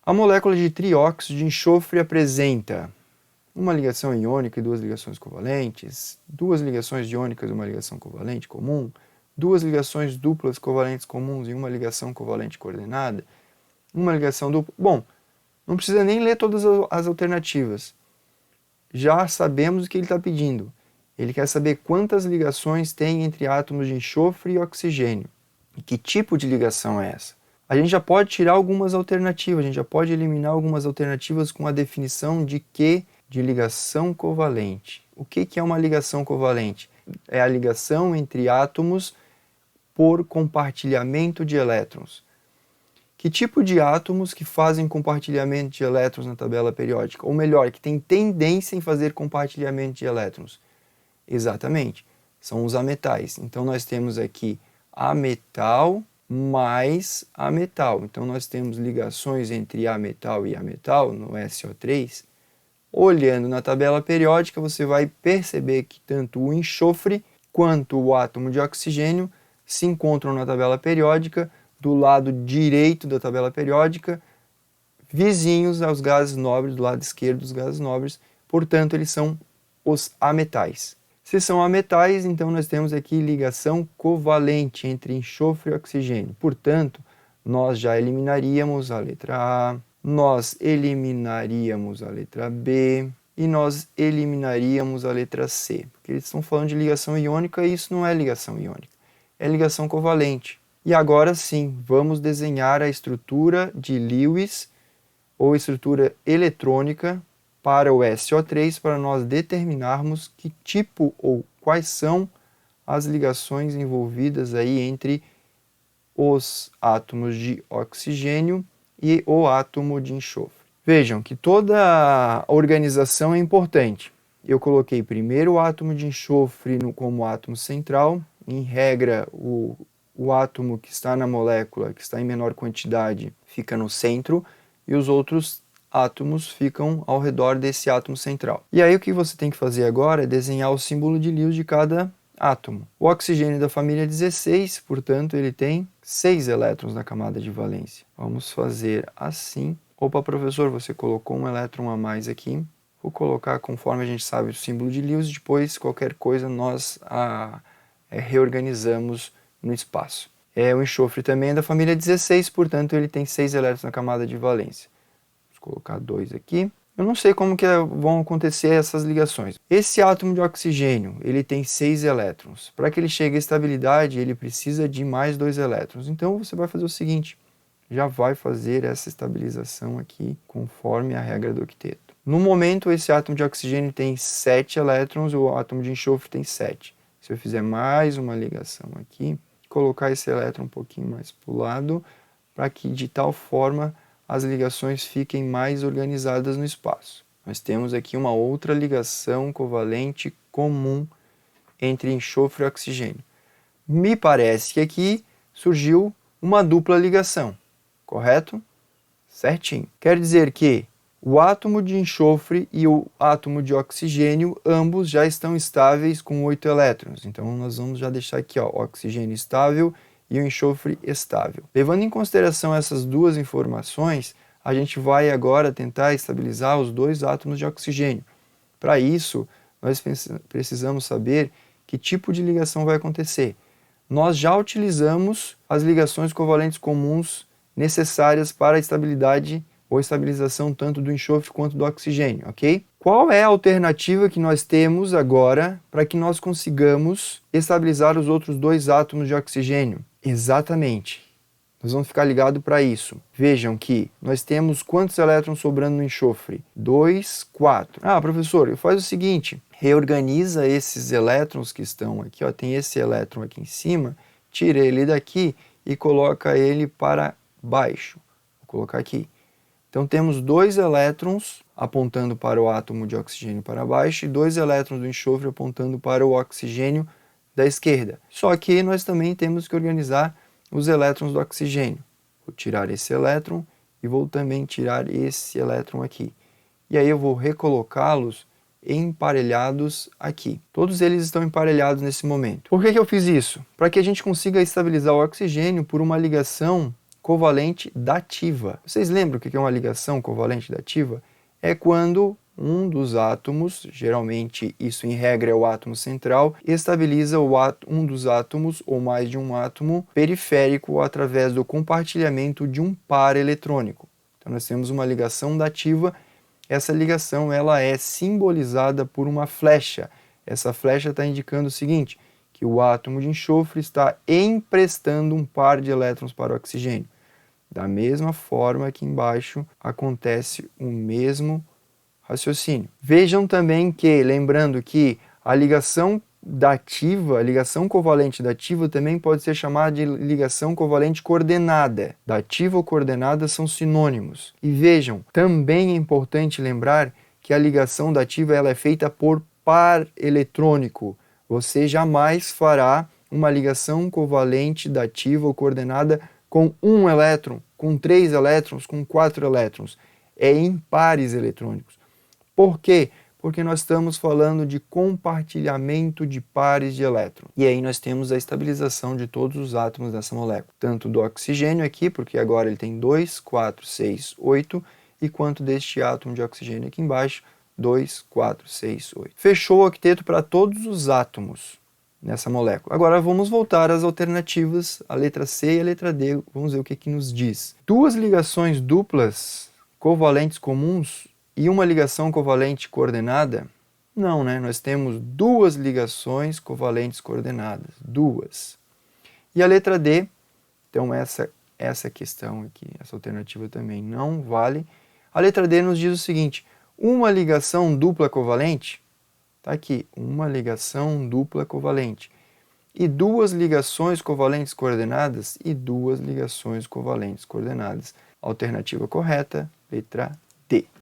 A molécula de trióxido de enxofre apresenta uma ligação iônica e duas ligações covalentes, duas ligações iônicas e uma ligação covalente comum, duas ligações duplas covalentes comuns e uma ligação covalente coordenada, uma ligação dupla. Bom, não precisa nem ler todas as alternativas. Já sabemos o que ele está pedindo. Ele quer saber quantas ligações tem entre átomos de enxofre e oxigênio. E que tipo de ligação é essa? A gente já pode tirar algumas alternativas, a gente já pode eliminar algumas alternativas com a definição de que? De ligação covalente. O que é uma ligação covalente? É a ligação entre átomos por compartilhamento de elétrons. Que tipo de átomos que fazem compartilhamento de elétrons na tabela periódica? Ou melhor, que tem tendência em fazer compartilhamento de elétrons? Exatamente, são os ametais. Então nós temos aqui ametal mais ametal. Então nós temos ligações entre ametal e ametal no SO3. Olhando na tabela periódica, você vai perceber que tanto o enxofre quanto o átomo de oxigênio se encontram na tabela periódica, do lado direito da tabela periódica, vizinhos aos gases nobres, do lado esquerdo dos gases nobres, portanto eles são os ametais. Se são ametais, então nós temos aqui ligação covalente entre enxofre e oxigênio. Portanto, nós já eliminaríamos a letra A, nós eliminaríamos a letra B e nós eliminaríamos a letra C. Porque eles estão falando de ligação iônica e isso não é ligação iônica, é ligação covalente. E agora sim, vamos desenhar a estrutura de Lewis, ou estrutura eletrônica, para o SO3, para nós determinarmos que tipo ou quais são as ligações envolvidas aí entre os átomos de oxigênio e o átomo de enxofre. Vejam que toda a organização é importante. Eu coloquei primeiro o átomo de enxofre como átomo central. Em regra, o átomo que está na molécula, que está em menor quantidade, fica no centro e os outros átomos ficam ao redor desse átomo central. E aí o que você tem que fazer agora é desenhar o símbolo de Lewis de cada átomo. O oxigênio da família 16, portanto, ele tem 6 elétrons na camada de valência. Vamos fazer assim. Opa, professor, você colocou um elétron a mais aqui. Vou colocar conforme a gente sabe o símbolo de Lewis, depois qualquer coisa nós reorganizamos no espaço. O enxofre também é da família 16, portanto ele tem 6 elétrons na camada de valência. Vamos colocar 2 aqui. Eu não sei como que vão acontecer essas ligações. Esse átomo de oxigênio, ele tem 6 elétrons. Para que ele chegue à estabilidade, ele precisa de mais 2 elétrons. Então você vai fazer o seguinte, já vai fazer essa estabilização aqui conforme a regra do octeto. No momento, esse átomo de oxigênio tem 7 elétrons, o átomo de enxofre tem 7. Se eu fizer mais uma ligação aqui, colocar esse elétron um pouquinho mais para o lado, para que de tal forma as ligações fiquem mais organizadas no espaço. Nós temos aqui uma outra ligação covalente comum entre enxofre e oxigênio. Me parece que aqui surgiu uma dupla ligação, correto? Certinho. Quer dizer que o átomo de enxofre e o átomo de oxigênio, ambos já estão estáveis com 8 elétrons. Então nós vamos já deixar aqui, ó, oxigênio estável e o enxofre estável. Levando em consideração essas duas informações, a gente vai agora tentar estabilizar os dois átomos de oxigênio. Para isso, nós precisamos saber que tipo de ligação vai acontecer. Nós já utilizamos as ligações covalentes comuns necessárias para a estabilidade ou estabilização tanto do enxofre quanto do oxigênio, ok? Qual é a alternativa que nós temos agora para que nós consigamos estabilizar os outros dois átomos de oxigênio? Exatamente. Nós vamos ficar ligados para isso. Vejam que nós temos quantos elétrons sobrando no enxofre? 2, 4. Ah, professor, faz o seguinte, reorganiza esses elétrons que estão aqui, ó, tem esse elétron aqui em cima, tira ele daqui e coloca ele para baixo. Vou colocar aqui. Então temos 2 elétrons apontando para o átomo de oxigênio para baixo e 2 elétrons do enxofre apontando para o oxigênio da esquerda. Só que nós também temos que organizar os elétrons do oxigênio. Vou tirar esse elétron e vou também tirar esse elétron aqui. E aí eu vou recolocá-los emparelhados aqui. Todos eles estão emparelhados nesse momento. Por que eu fiz isso? Para que a gente consiga estabilizar o oxigênio por uma ligação covalente dativa. Vocês lembram o que é uma ligação covalente dativa? É quando um dos átomos, geralmente isso em regra é o átomo central, estabiliza um dos átomos ou mais de um átomo periférico através do compartilhamento de um par eletrônico. Então nós temos uma ligação dativa. Essa ligação ela é simbolizada por uma flecha. Essa flecha está indicando o seguinte, que o átomo de enxofre está emprestando um par de elétrons para o oxigênio. Da mesma forma que embaixo acontece o mesmo raciocínio. Vejam também que, lembrando que a ligação dativa, a ligação covalente dativa também pode ser chamada de ligação covalente coordenada. Dativa ou coordenada são sinônimos. E vejam, também é importante lembrar que a ligação dativa ela é feita por par eletrônico. Você jamais fará uma ligação covalente dativa ou coordenada com um elétron, com 3 elétrons, com 4 elétrons. É em pares eletrônicos. Por quê? Porque nós estamos falando de compartilhamento de pares de elétrons. E aí nós temos a estabilização de todos os átomos dessa molécula. Tanto do oxigênio aqui, porque agora ele tem 2, 4, 6, 8, e quanto deste átomo de oxigênio aqui embaixo, 2, 4, 6, 8. Fechou o octeto para todos os átomos nessa molécula. Agora vamos voltar às alternativas, a letra C e a letra D. Vamos ver o que nos diz. Duas ligações duplas covalentes comuns e uma ligação covalente coordenada? Não, né? Nós temos duas ligações covalentes coordenadas. Duas. E a letra D, então essa questão aqui, essa alternativa também não vale. A letra D nos diz o seguinte, uma ligação dupla covalente, está aqui, uma ligação dupla covalente. E duas ligações covalentes coordenadas e duas ligações covalentes coordenadas. Alternativa correta, letra D.